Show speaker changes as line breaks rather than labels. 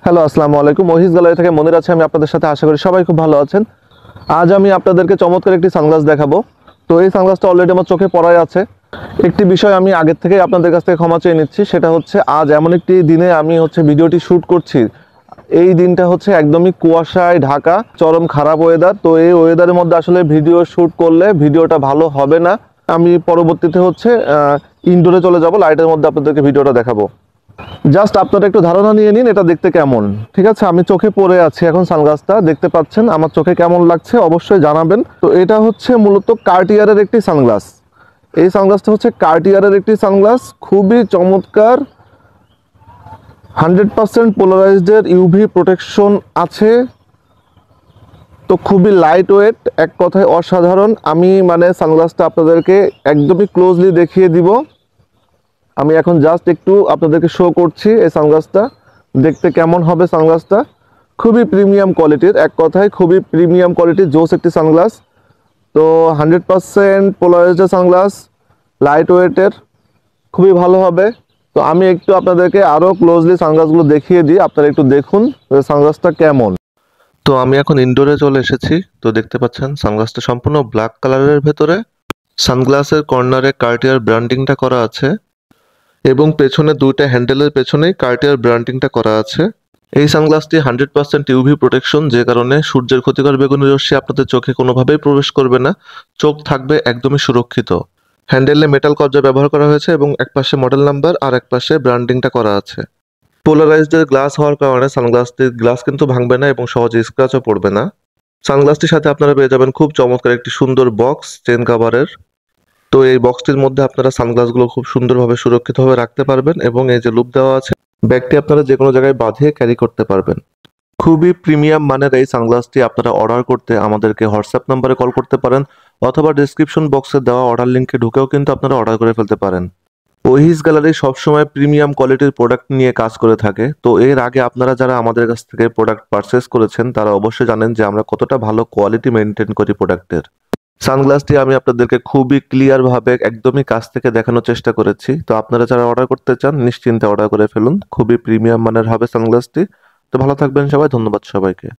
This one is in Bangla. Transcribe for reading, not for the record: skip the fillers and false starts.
হ্যালো, আসসালামু আলাইকুম। মহিজ গ্যালারি থেকে মনির আছে। আমি আপনাদের সাথে আশা করি সবাই খুব ভালো আছেন। আজ আমি আপনাদেরকে চমৎকার একটি সানগ্লাস দেখাবো। তো এই সানগ্লাসটা অলরেডি আমার চোখে পড়াই আছে। একটি বিষয় আমি আগের থেকেই আপনাদের কাছ থেকে ক্ষমা চেয়ে নিচ্ছি, সেটা হচ্ছে আজ এমন একটি দিনে আমি ভিডিওটি শ্যুট করছি। এই দিনটা একদমই কুয়াশায় ঢাকা, চরম খারাপ ওয়েদার। তো এই ওয়েদারের মধ্যে আসলে ভিডিও শ্যুট করলে ভিডিওটা ভালো হবে না। আমি পরবর্তীতে ইনডোরে চলে যাব, লাইটের মধ্যে আপনাদেরকে ভিডিওটা দেখাবো। জাস্ট আপনারা একটু ধারণা নিয়ে নিন এটা দেখতে কেমন। ঠিক আছে, আমি চোখে পরে আছি এখন, সানগ্লাসটা দেখতে পাচ্ছেন। আমার চোখে কেমন লাগছে অবশ্যই জানাবেন। তো এটা মূলত কার্টিয়ারের একটি সানগ্লাস। এই সানগ্লাসটা কার্টিয়ারের একটি সানগ্লাস, খুবই চমৎকার। 100% পোলারাইজডের ইউভি প্রোটেকশন আছে। তো খুবই লাইট ওয়েট, এক কথায় অসাধারণ। আমি সানগ্লাসটা আপনাদেরকে একদমই ক্লোজলি দেখিয়ে দিব। আমি এখন জাস্ট একটু আপনাদেরকে শো করছি এই সানগ্লাসটা দেখতে কেমন হবে। সানগ্লাসটা খুবই প্রিমিয়াম কোয়ালিটির, এক কথায় খুবই প্রিমিয়াম কোয়ালিটির জোস একটি সানগ্লাস। তো 100% পোলারাইজড সানগ্লাস, লাইট ওয়েটের, খুবই ভালো হবে। তো আমি একটু আপনাদেরকে আরও ক্লোজলি সানগ্লাসগুলো দেখিয়ে দিই, আপনারা একটু দেখুন সানগ্লাসটা কেমন। তো আমি এখন ইনডোরে চলে এসেছি। তো দেখতে পাচ্ছেন সানগ্লাসটা সম্পূর্ণ ব্ল্যাক কালারের ভেতরে। সানগ্লাসের কর্নারে কার্টিয়ার ব্র্যান্ডিংটা করা আছে এবং পেছনে দুইটা হ্যান্ডেলের পেছনেই কার্টিয়ার ব্র্যান্ডিংটা করা আছে। এই সানগ্লাসটি 100% ইউভি প্রোটেকশন, যে কারণে সূর্যের ক্ষতিকর বেগুনি রশ্মি আপনাদের চোখে কোনোভাবেই প্রবেশ করবে না। চোখ থাকবে একদমই সুরক্ষিত। হ্যান্ডেলে মেটাল কবজা ব্যবহার করা হয়েছে এবং একপাশে মডেল নাম্বার আর একপাশে ব্র্যান্ডিংটা করা আছে। পোলারাইজড গ্লাস হওয়ার কারণে সানগ্লাসটির গ্লাস কিন্তু ভাঙবে না এবং সহজে স্ক্র্যাচও পড়বে না। সানগ্লাসটির সাথে আপনারা পেয়ে যাবেন খুব চমৎকার একটি সুন্দর বক্স, চেন কাভারের। তো এই বক্সটির মধ্যে আপনারা সানগ্লাসগুলো খুব সুন্দরভাবে সুরক্ষিতভাবে রাখতে পারবেন এবং এই যে লুপ দেওয়া আছে, ব্যাগটি আপনারা যে কোনো জায়গায় বাঁধিয়ে ক্যারি করতে পারবেন। খুবই প্রিমিয়াম মানের এই সানগ্লাসটি আপনারা অর্ডার করতে আমাদেরকে হোয়াটসঅ্যাপ নাম্বারে কল করতে পারেন, অথবা ডিসক্রিপশন বক্সে দেওয়া অর্ডার লিঙ্কে ঢুকেও কিন্তু আপনারা অর্ডার করে ফেলতে পারেন। ওহিস গ্যালারি সবসময় প্রিমিয়াম কোয়ালিটির প্রোডাক্ট নিয়ে কাজ করে থাকে। তো এর আগে আপনারা যারা আমাদের কাছ থেকে প্রোডাক্ট পারচেস করেছেন তারা অবশ্যই জানেন যে আমরা কতটা ভালো কোয়ালিটি মেনটেন করি প্রোডাক্টের। সানগ্লাসটি আমি আপনাদেরকে খুবই ক্লিয়ার ভাবে একদমই কাছ থেকে দেখানোর চেষ্টা করেছি। তো আপনারা যারা অর্ডার করতে চান নিশ্চিন্তে অর্ডার করে ফেলুন, খুবই প্রিমিয়াম মানের হবে সানগ্লাসটি। তো ভালো থাকবেন সবাই, ধন্যবাদ সবাইকে।